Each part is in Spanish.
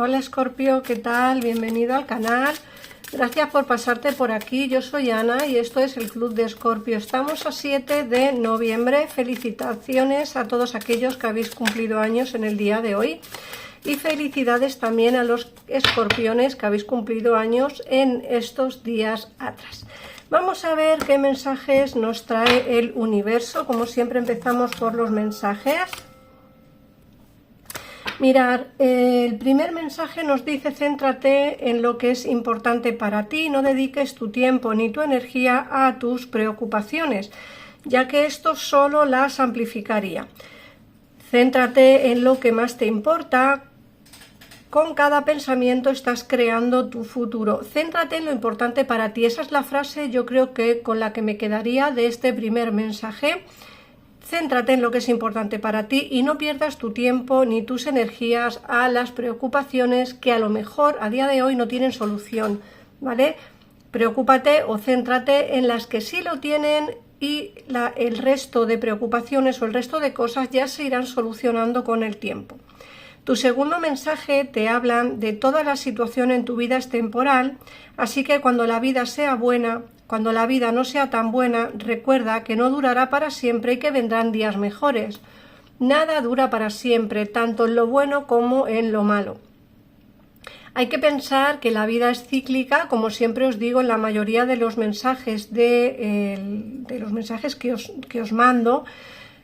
Hola Escorpio, ¿qué tal? Bienvenido al canal. Gracias por pasarte por aquí. Yo soy Ana y esto es el Club de Escorpio. Estamos a 7 de noviembre. Felicitaciones a todos aquellos que habéis cumplido años en el día de hoy. Y felicidades también a los escorpiones que habéis cumplido años en estos días atrás. Vamos a ver qué mensajes nos trae el universo. Como siempre empezamos por los mensajes. Mirad, el primer mensaje nos dice: céntrate en lo que es importante para ti, no dediques tu tiempo ni tu energía a tus preocupaciones, ya que esto solo las amplificaría. Céntrate en lo que más te importa. Con cada pensamiento estás creando tu futuro. Céntrate en lo importante para ti. Esa es la frase, yo creo que con la que me quedaría de este primer mensaje. Céntrate en lo que es importante para ti y no pierdas tu tiempo ni tus energías a las preocupaciones que a lo mejor a día de hoy no tienen solución, ¿vale? Preocúpate o céntrate en las que sí lo tienen y el resto de preocupaciones o el resto de cosas ya se irán solucionando con el tiempo. Tu segundo mensaje te habla de toda la situación en tu vida es temporal, así que cuando la vida sea buena, cuando la vida no sea tan buena, recuerda que no durará para siempre y que vendrán días mejores. Nada dura para siempre, tanto en lo bueno como en lo malo. Hay que pensar que la vida es cíclica, como siempre os digo en la mayoría de los mensajes, que os mando.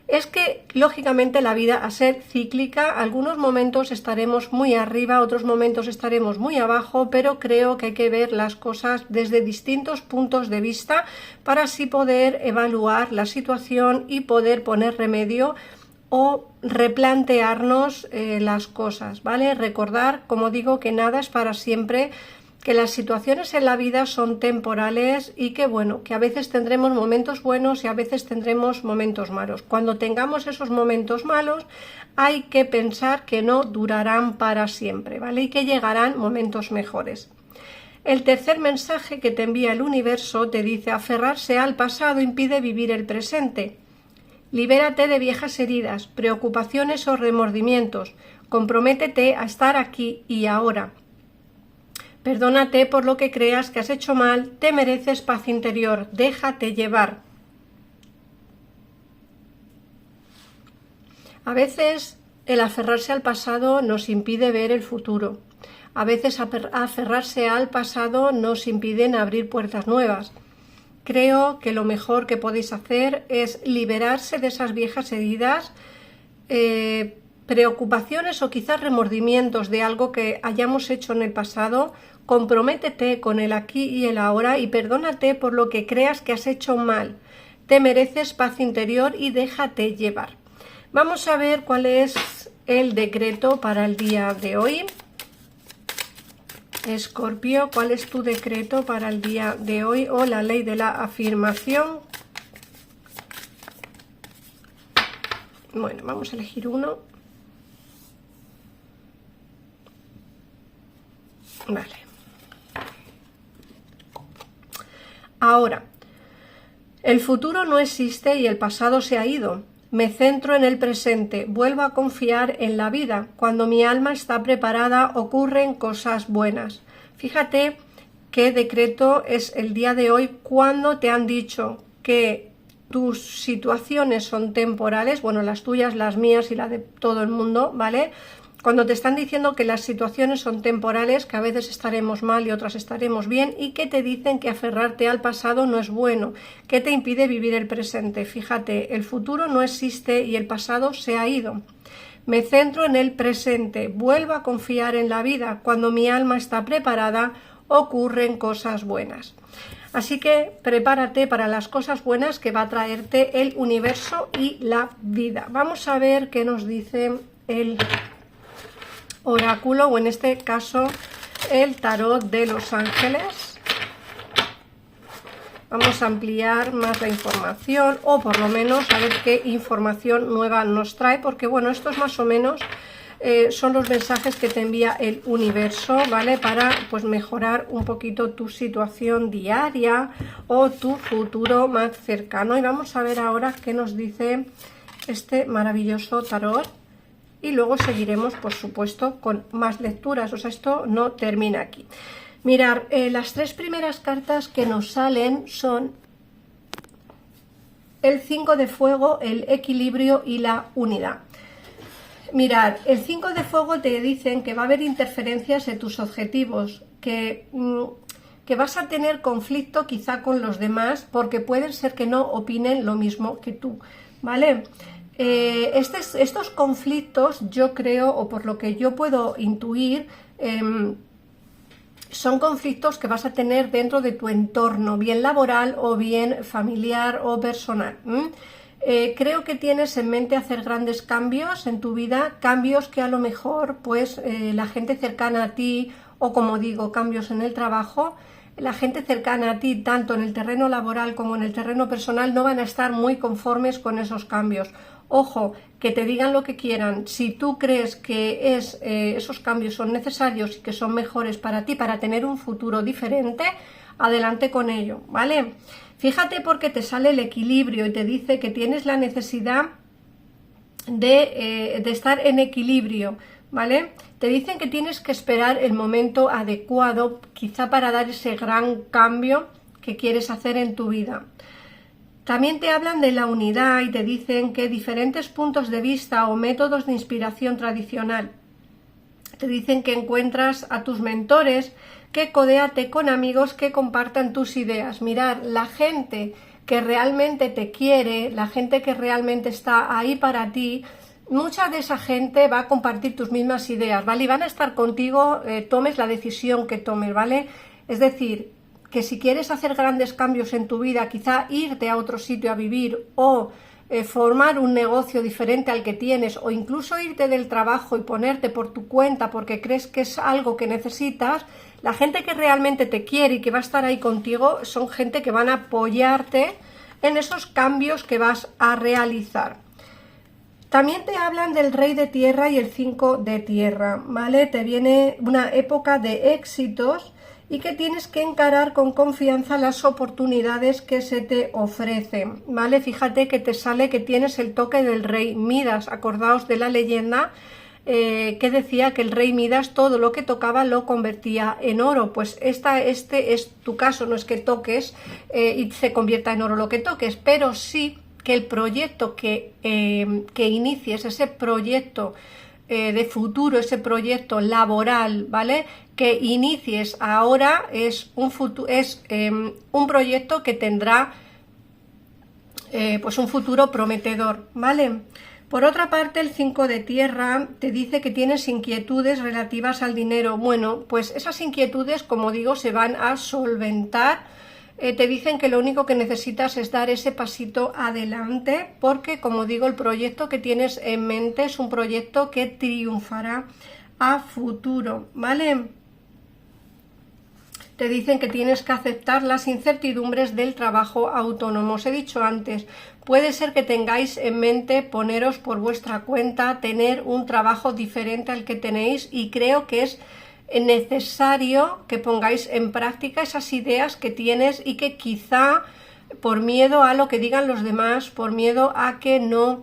Es que lógicamente la vida, a ser cíclica, algunos momentos estaremos muy arriba, otros momentos estaremos muy abajo, pero creo que hay que ver las cosas desde distintos puntos de vista para así poder evaluar la situación y poder poner remedio o replantearnos las cosas, ¿vale? Recordar, como digo, que nada es para siempre, que las situaciones en la vida son temporales y que bueno, que a veces tendremos momentos buenos y a veces tendremos momentos malos. Cuando tengamos esos momentos malos hay que pensar que no durarán para siempre, ¿vale? Y que llegarán momentos mejores. El tercer mensaje que te envía el universo te dice: aferrarse al pasado impide vivir el presente. Libérate de viejas heridas, preocupaciones o remordimientos. Comprométete a estar aquí y ahora. Perdónate por lo que creas que has hecho mal, te mereces paz interior, déjate llevar. A veces el aferrarse al pasado nos impide ver el futuro. A veces aferrarse al pasado nos impide abrir puertas nuevas. Creo que lo mejor que podéis hacer es liberarse de esas viejas heridas, preocupaciones o quizás remordimientos de algo que hayamos hecho en el pasado. Comprométete con el aquí y el ahora y perdónate por lo que creas que has hecho mal. Te mereces paz interior y déjate llevar. Vamos a ver cuál es el decreto para el día de hoy. Escorpio, ¿cuál es tu decreto para el día de hoy o la ley de la afirmación? Bueno, vamos a elegir uno. Vale. Ahora, el futuro no existe y el pasado se ha ido. Me centro en el presente, vuelvo a confiar en la vida. Cuando mi alma está preparada, ocurren cosas buenas. Fíjate qué decreto es el día de hoy cuando te han dicho que tus situaciones son temporales, bueno, las tuyas, las mías y la de todo el mundo, ¿vale? Cuando te están diciendo que las situaciones son temporales, que a veces estaremos mal y otras estaremos bien, y que te dicen que aferrarte al pasado no es bueno, que te impide vivir el presente. Fíjate, el futuro no existe y el pasado se ha ido. Me centro en el presente, vuelvo a confiar en la vida. Cuando mi alma está preparada, ocurren cosas buenas. Así que prepárate para las cosas buenas que va a traerte el universo y la vida. Vamos a ver qué nos dice el oráculo, o en este caso el tarot de los ángeles. Vamos a ampliar más la información, o por lo menos a ver qué información nueva nos trae, porque bueno, esto es más o menos son los mensajes que te envía el universo, ¿vale? Para pues mejorar un poquito tu situación diaria o tu futuro más cercano. Y vamos a ver ahora qué nos dice este maravilloso tarot. y luego seguiremos, por supuesto, con más lecturas. O sea, esto no termina aquí. Mirar, las tres primeras cartas que nos salen son el 5 de fuego, el equilibrio y la unidad. Mirad, el 5 de fuego te dicen que va a haber interferencias en tus objetivos, que vas a tener conflicto quizá con los demás, porque pueden ser que no opinen lo mismo que tú, ¿vale? Estos conflictos, yo creo, o por lo que yo puedo intuir, son conflictos que vas a tener dentro de tu entorno, bien laboral o bien familiar o personal. Creo que tienes en mente hacer grandes cambios en tu vida, cambios que a lo mejor pues la gente cercana a ti, o como digo, cambios en el trabajo, la gente cercana a ti, tanto en el terreno laboral como en el terreno personal, no van a estar muy conformes con esos cambios. Ojo, que te digan lo que quieran, si tú crees que esos cambios son necesarios y que son mejores para ti, para tener un futuro diferente, adelante con ello, ¿vale? Fíjate porque te sale el equilibrio y te dice que tienes la necesidad de estar en equilibrio, ¿vale? Te dicen que tienes que esperar el momento adecuado, quizá para dar ese gran cambio que quieres hacer en tu vida. También te hablan de la unidad y te dicen que diferentes puntos de vista o métodos de inspiración tradicional. Te dicen que encuentras a tus mentores, que codéate con amigos que compartan tus ideas. Mirar, la gente que realmente te quiere, la gente que realmente está ahí para ti, mucha de esa gente va a compartir tus mismas ideas, ¿vale? Y van a estar contigo, tomes la decisión que tomes, ¿vale? Es decir, que si quieres hacer grandes cambios en tu vida, quizá irte a otro sitio a vivir o formar un negocio diferente al que tienes, o incluso irte del trabajo y ponerte por tu cuenta porque crees que es algo que necesitas, la gente que realmente te quiere y que va a estar ahí contigo son gente que van a apoyarte en esos cambios que vas a realizar. También te hablan del rey de tierra y el 5 de tierra, ¿vale? Te viene una época de éxitos y que tienes que encarar con confianza las oportunidades que se te ofrecen, ¿vale? Fíjate que te sale que tienes el toque del rey Midas. Acordaos de la leyenda que decía que el rey Midas todo lo que tocaba lo convertía en oro. Pues este es tu caso, no es que toques y se convierta en oro lo que toques, pero sí que el proyecto que inicies, ese proyecto de futuro, ese proyecto laboral, ¿vale? Que inicies ahora es un proyecto que tendrá pues un futuro prometedor, ¿vale? Por otra parte, el 5 de tierra te dice que tienes inquietudes relativas al dinero. Bueno, pues esas inquietudes, como digo, se van a solventar. Te dicen que lo único que necesitas es dar ese pasito adelante porque, como digo, el proyecto que tienes en mente es un proyecto que triunfará a futuro, ¿vale? Te dicen que tienes que aceptar las incertidumbres del trabajo autónomo. Os he dicho antes, puede ser que tengáis en mente poneros por vuestra cuenta, tener un trabajo diferente al que tenéis, y creo que es necesario que pongáis en práctica esas ideas que tienes y que quizá por miedo a lo que digan los demás, por miedo a que no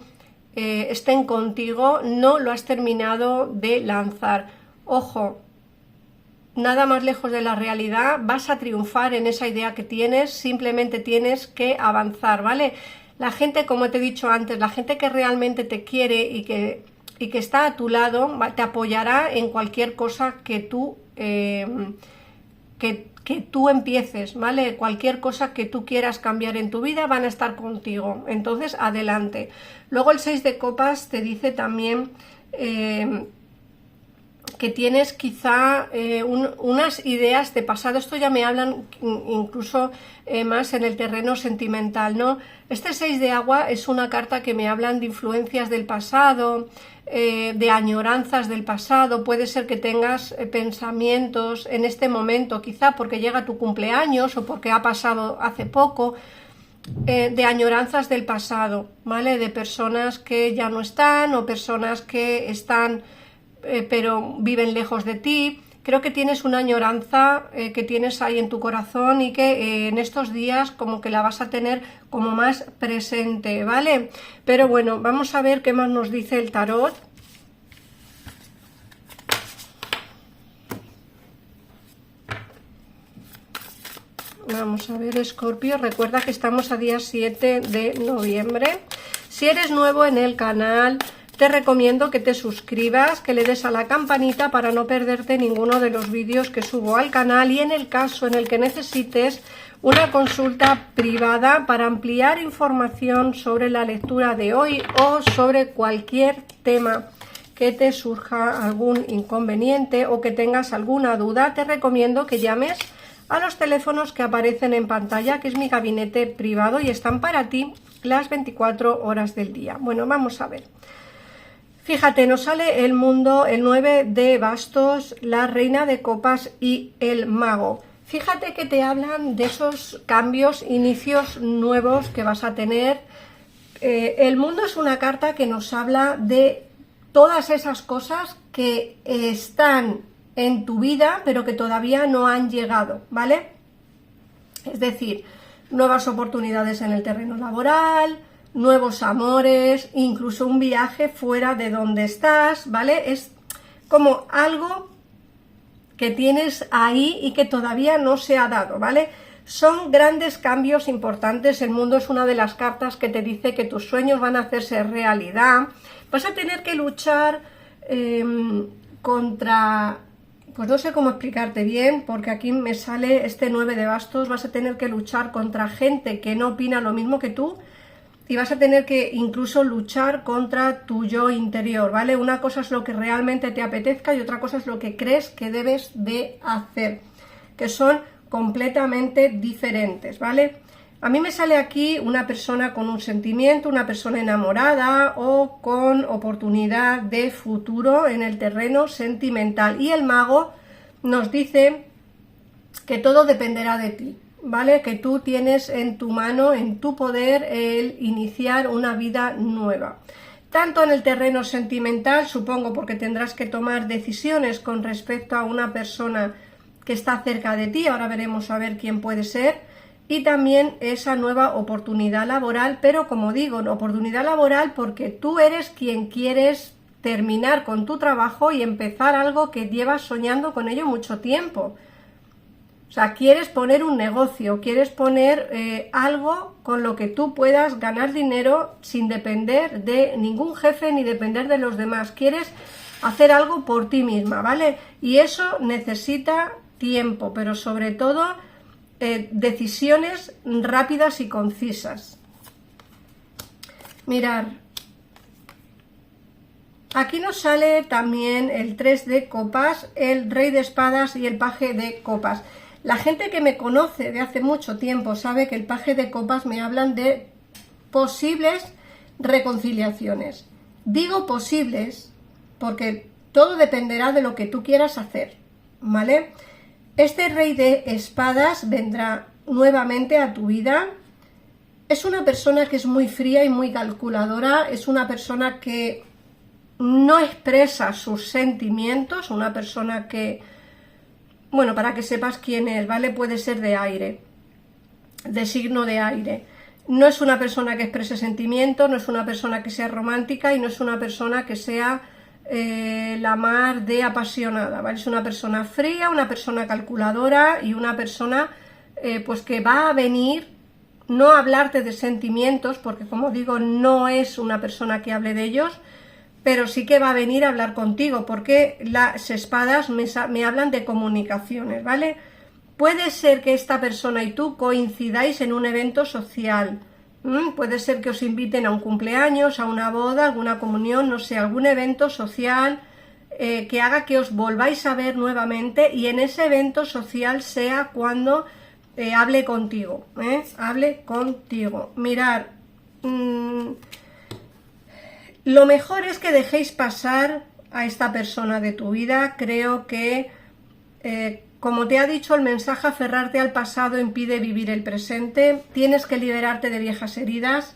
estén contigo, no lo has terminado de lanzar. Ojo, nada más lejos de la realidad, vas a triunfar en esa idea que tienes, simplemente tienes que avanzar, ¿vale? La gente, como te he dicho antes, la gente que realmente te quiere y que está a tu lado, te apoyará en cualquier cosa que tú empieces, ¿vale? Cualquier cosa que tú quieras cambiar en tu vida van a estar contigo, entonces adelante. Luego el 6 de copas te dice también que tienes quizá unas ideas de pasado. Esto ya me hablan incluso más en el terreno sentimental, ¿no? Este 6 de agua es una carta que me hablan de influencias del pasado, de añoranzas del pasado. Puede ser que tengas pensamientos en este momento, quizá porque llega tu cumpleaños o porque ha pasado hace poco, de añoranzas del pasado, ¿vale? De personas que ya no están o personas que están pero viven lejos de ti. Creo que tienes una añoranza que tienes ahí en tu corazón y que en estos días como que la vas a tener como más presente, ¿vale? Pero bueno, vamos a ver qué más nos dice el tarot. Vamos a ver, Escorpio, recuerda que estamos a día 7 de noviembre. Si eres nuevo en el canal, te recomiendo que te suscribas, que le des a la campanita para no perderte ninguno de los vídeos que subo al canal, y en el caso en el que necesites una consulta privada para ampliar información sobre la lectura de hoy o sobre cualquier tema que te surja algún inconveniente o que tengas alguna duda, te recomiendo que llames a los teléfonos que aparecen en pantalla, que es mi gabinete privado y están para ti las 24 horas del día. Bueno, vamos a ver. Fíjate, nos sale el mundo, el 9 de bastos, la reina de copas y el mago. Fíjate que te hablan de esos cambios, inicios nuevos que vas a tener. El mundo es una carta que nos habla de todas esas cosas que están en tu vida, pero que todavía no han llegado, ¿vale? Es decir, nuevas oportunidades en el terreno laboral, nuevos amores, incluso un viaje fuera de donde estás, ¿vale? Es como algo que tienes ahí y que todavía no se ha dado, ¿vale? Son grandes cambios importantes. El mundo es una de las cartas que te dice que tus sueños van a hacerse realidad. Vas a tener que luchar contra... Pues no sé cómo explicarte bien, porque aquí me sale este 9 de bastos. Vas a tener que luchar contra gente que no opina lo mismo que tú, y vas a tener que incluso luchar contra tu yo interior, ¿vale? Una cosa es lo que realmente te apetezca y otra cosa es lo que crees que debes de hacer, que son completamente diferentes, ¿vale? A mí me sale aquí una persona con un sentimiento, una persona enamorada o con oportunidad de futuro en el terreno sentimental. Y el mago nos dice que todo dependerá de ti, ¿vale? Que tú tienes en tu mano, en tu poder, el iniciar una vida nueva. Tanto en el terreno sentimental, supongo, porque tendrás que tomar decisiones con respecto a una persona que está cerca de ti, ahora veremos a ver quién puede ser, y también esa nueva oportunidad laboral, pero como digo, oportunidad laboral porque tú eres quien quieres terminar con tu trabajo y empezar algo que llevas soñando con ello mucho tiempo. O sea, quieres poner un negocio, quieres poner algo con lo que tú puedas ganar dinero sin depender de ningún jefe ni depender de los demás. Quieres hacer algo por ti misma, ¿vale? Y eso necesita tiempo, pero sobre todo decisiones rápidas y concisas. Mirad, aquí nos sale también el 3 de copas, el rey de espadas y el paje de copas. La gente que me conoce de hace mucho tiempo sabe que el paje de copas me hablan de posibles reconciliaciones. Digo posibles porque todo dependerá de lo que tú quieras hacer, ¿vale? Este rey de espadas vendrá nuevamente a tu vida. Es una persona que es muy fría y muy calculadora, es una persona que no expresa sus sentimientos, una persona que, bueno, para que sepas quién es, ¿vale? Puede ser de aire, de signo de aire. No es una persona que exprese sentimientos, no es una persona que sea romántica y no es una persona que sea la mar de apasionada, ¿vale? Es una persona fría, una persona calculadora y una persona pues que va a venir no a hablarte de sentimientos, porque como digo, no es una persona que hable de ellos, pero sí que va a venir a hablar contigo, porque las espadas me hablan de comunicaciones, ¿vale? Puede ser que esta persona y tú coincidáis en un evento social. Puede ser que os inviten a un cumpleaños, a una boda, alguna comunión, no sé, algún evento social que haga que os volváis a ver nuevamente, y en ese evento social sea cuando hable contigo, hable contigo. Mirad, lo mejor es que dejéis pasar a esta persona de tu vida. Creo que como te ha dicho el mensaje, aferrarte al pasado impide vivir el presente. Tienes que liberarte de viejas heridas.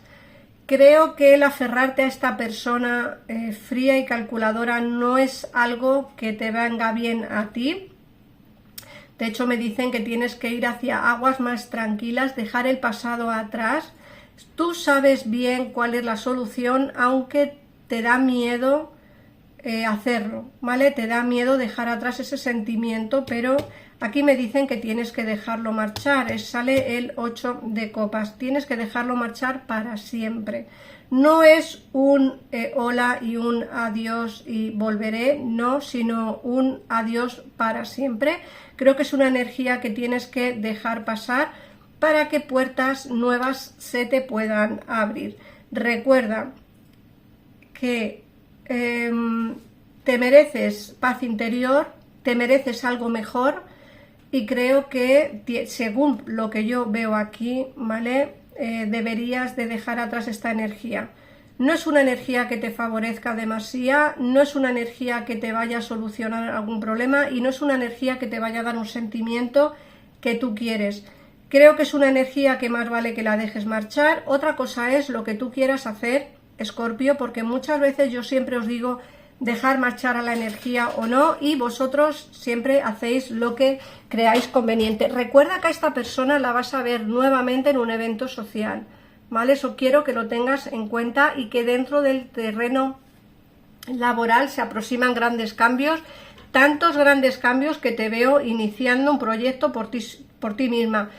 Creo que el aferrarte a esta persona fría y calculadora no es algo que te venga bien a ti. De hecho, me dicen que tienes que ir hacia aguas más tranquilas, dejar el pasado atrás. Tú sabes bien cuál es la solución, aunque te da miedo hacerlo, ¿vale? Te da miedo dejar atrás ese sentimiento, pero Aquí me dicen que tienes que dejarlo marchar, sale el 8 de copas, tienes que dejarlo marchar para siempre. No es un hola y un adiós y volveré, no, sino un adiós para siempre. Creo que es una energía que tienes que dejar pasar para que puertas nuevas se te puedan abrir. Recuerda que te mereces paz interior, te mereces algo mejor y creo que según lo que yo veo aquí, ¿vale? Deberías de dejar atrás esta energía. No es una energía que te favorezca demasiado, no es una energía que te vaya a solucionar algún problema y no es una energía que te vaya a dar un sentimiento que tú quieres. Creo que es una energía que más vale que la dejes marchar. Otra cosa es lo que tú quieras hacer, Escorpio, porque muchas veces yo siempre os digo dejar marchar a la energía o no, y vosotros siempre hacéis lo que creáis conveniente. Recuerda que a esta persona la vas a ver nuevamente en un evento social, ¿vale? Eso quiero que lo tengas en cuenta, y que dentro del terreno laboral se aproximan grandes cambios, tantos grandes cambios que te veo iniciando un proyecto por ti misma.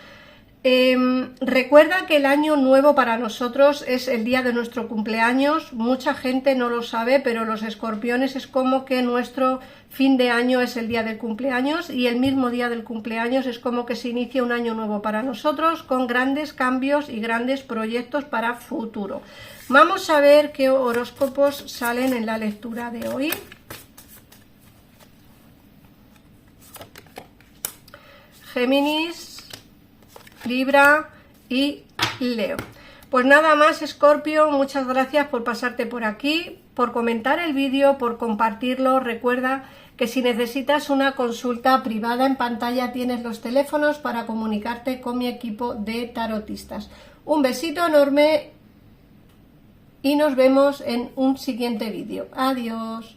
Recuerda que el año nuevo para nosotros es el día de nuestro cumpleaños. Mucha gente no lo sabe, pero los escorpiones es como que nuestro fin de año es el día del cumpleaños, y el mismo día del cumpleaños es como que se inicia un año nuevo para nosotros con grandes cambios y grandes proyectos para futuro. Vamos a ver qué horóscopos salen en la lectura de hoy. Géminis, Libra y Leo. Pues nada más, Escorpio, muchas gracias por pasarte por aquí, por comentar el vídeo, por compartirlo. Recuerda que si necesitas una consulta privada, en pantalla tienes los teléfonos para comunicarte con mi equipo de tarotistas. Un besito enorme y nos vemos en un siguiente vídeo. Adiós.